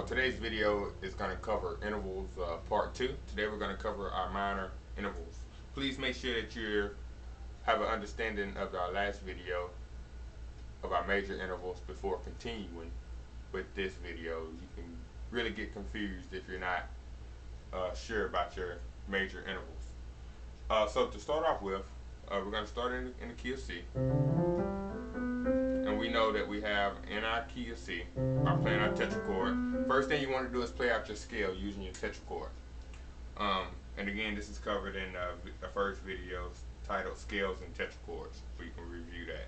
Today's video is going to cover intervals part 2. Today we're going to cover our minor intervals. Please make sure that you have an understanding of our last video of our major intervals before continuing with this video. You can really get confused if you're not sure about your major intervals. So to start off with, we're going to start in the key of C. And we know that we have in our key of C, by playing our tetrachord. First thing you want to do is play out your scale using your tetrachord. And again, this is covered in the first video titled Scales and Tetrachords, so you can review that.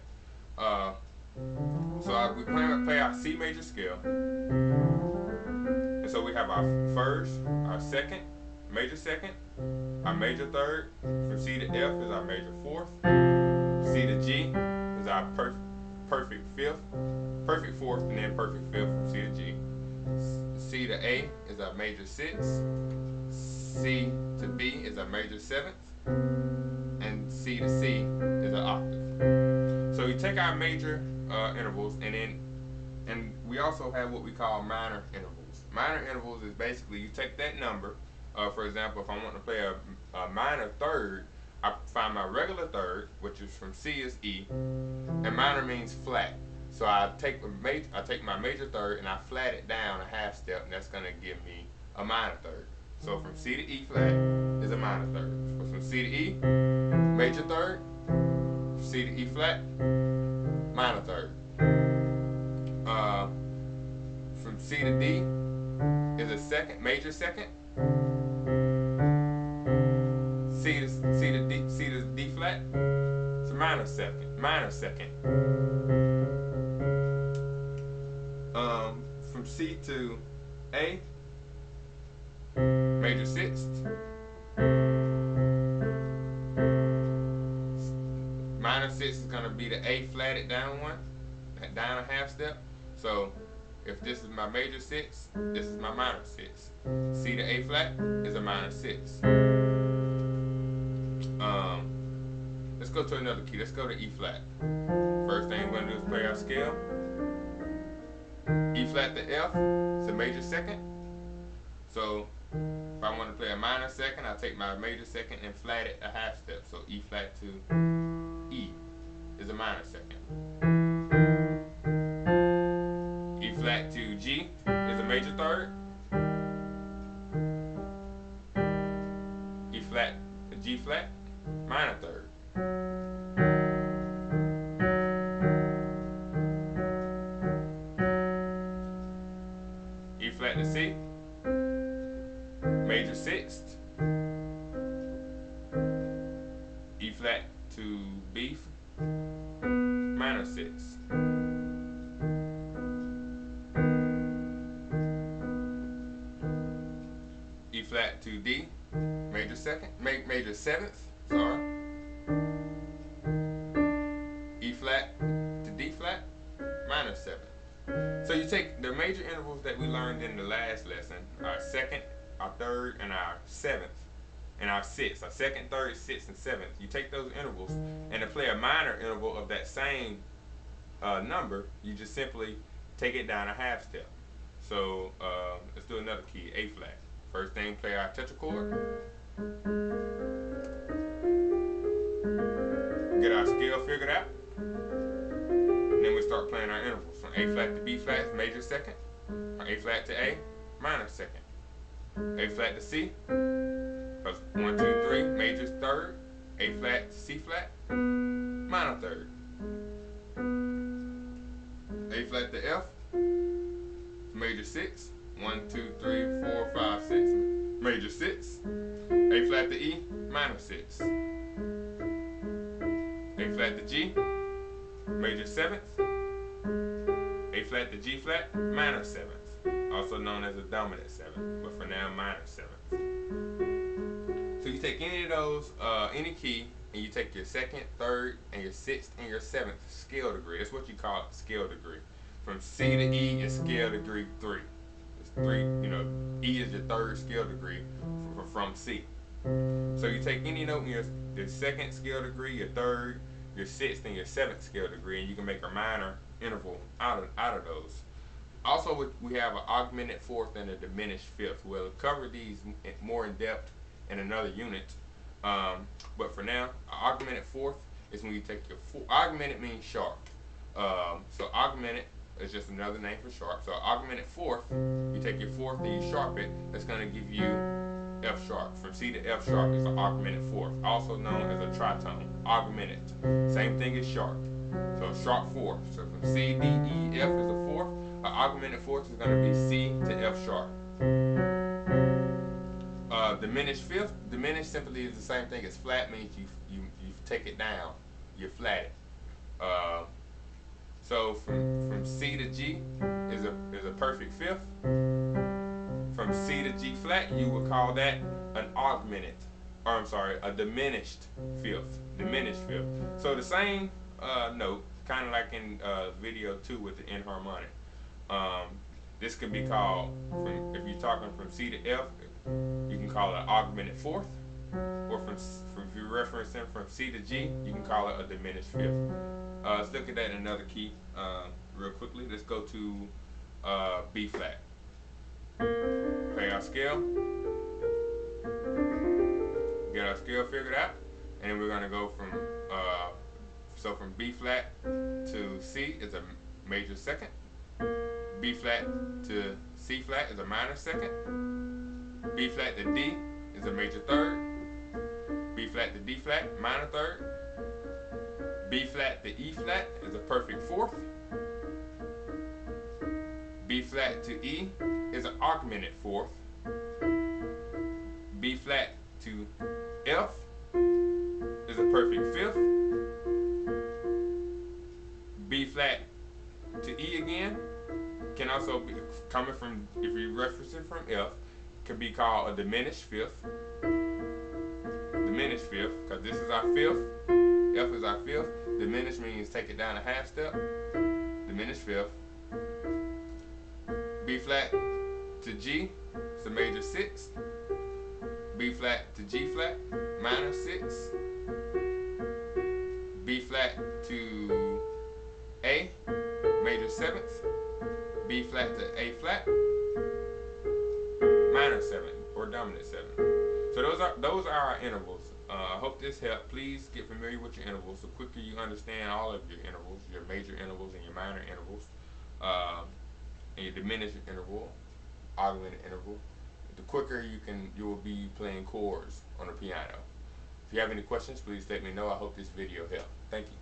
So we play our C major scale. And so we have our first, our second, major second, our major third. From C to F is our major fourth. C to G is our perfect fifth, perfect fourth, and then perfect fifth from C to G. C to A is our major sixth. C to B is our major seventh. And C to C is an octave. So we take our major intervals, and we also have what we call minor intervals. Minor intervals is basically you take that number. For example, if I want to play a minor third, I find my regular third, which is from C is E, and minor means flat. So I take my major third and I flat it down a half step, and that's going to give me a minor third. So from C to E flat is a minor third. So from C to E, major third. From C to E flat, minor third. From C to D is a second, major second. C to D flat, it's a minor second. From C to A, major sixth. Minor sixth is gonna be the A flatted down one, down a half step. So if this is my major sixth, this is my minor sixth. C to A flat is a minor sixth. Let's go to another key. Let's go to E flat. First thing we're going to do is play our scale. E flat to F is a major second. So if I want to play a minor second, I take my major second and flat it a half step. So E flat to E is a minor second. E flat to G is a major third. E flat to G flat, minor third. E flat to C, major sixth. E flat to B, minor sixth. E flat to D, major second, major seventh, sorry. E flat to D flat, minor seventh. So you take the major intervals that we learned in the last lesson, our second, our third, and our seventh, and our sixth, our second, third, sixth, and seventh. You take those intervals, and to play a minor interval of that same number, you just simply take it down a half step. So let's do another key, A flat. First thing, play our tetrachord. Get our scale figured out. And then we start playing our intervals. From A flat to B flat is major second. From A flat to A, minor second. A flat to C, 1, 2, 3, major third. A flat to C flat, minor third. A flat to F, major six. 1, 2, 3, 4, 5, 6, major six. A flat to E, minor six. A flat to G, major seventh. A flat to G flat, minor seventh. Also known as a dominant seventh, but for now, minor seventh. So you take any of those, any key, and you take your second, third, and your sixth, and your seventh scale degree. That's what you call it, scale degree. From C to E is scale degree 3. It's 3, E is your third scale degree from C. So you take any note in your second scale degree, your third, your sixth, and your seventh scale degree, and you can make a minor interval out of those. Also, we have an augmented fourth and a diminished fifth. We'll cover these more in depth in another unit. But for now, augmented fourth is when you take your augmented means sharp. So augmented is just another name for sharp. So augmented fourth, you take your fourth and you sharp it. That's going to give you F sharp. From C to F sharp is an augmented fourth, also known as a tritone. Augmented, same thing as sharp. So sharp fourth. So from C, D, E, F is a fourth. An augmented fourth is going to be C to F sharp. Diminished fifth. Diminished simply is the same thing as flat. Means you take it down. You flat it. So from C to G is a perfect fifth. From C to G flat, you would call that an augmented, or I'm sorry, a diminished fifth. Diminished fifth. So the same note, kind of like in video 2 with the enharmonic. This could be called, if you're talking from C to F, you can call it an augmented fourth, or if you're referencing from C to G, you can call it a diminished fifth. Let's look at that in another key real quickly. Let's go to B flat. Play our scale, get our scale figured out, and then we're going to go from from B flat to C is a major second. B flat to C flat is a minor second. B flat to D is a major third. B flat to D flat, minor third. B flat to E flat is a perfect fourth. B flat to E is an augmented fourth. B flat to F is a perfect fifth. B flat to E again can also be coming from, if you're referencing from F, can be called a diminished fifth. Diminished fifth, because this is our fifth. F is our fifth. Diminished means take it down a half step. Diminished fifth. B flat to G is a major sixth. B flat to G flat, minor sixth. B flat to A, major seventh. B flat to A flat, minor seventh or dominant seventh. So those are our intervals. I hope this helped. Please get familiar with your intervals. The quicker you understand all of your intervals, your major intervals and your minor intervals, and your diminished interval, augmented interval, the quicker you will be playing chords on the piano. If you have any questions, please let me know. I hope this video helped. Thank you.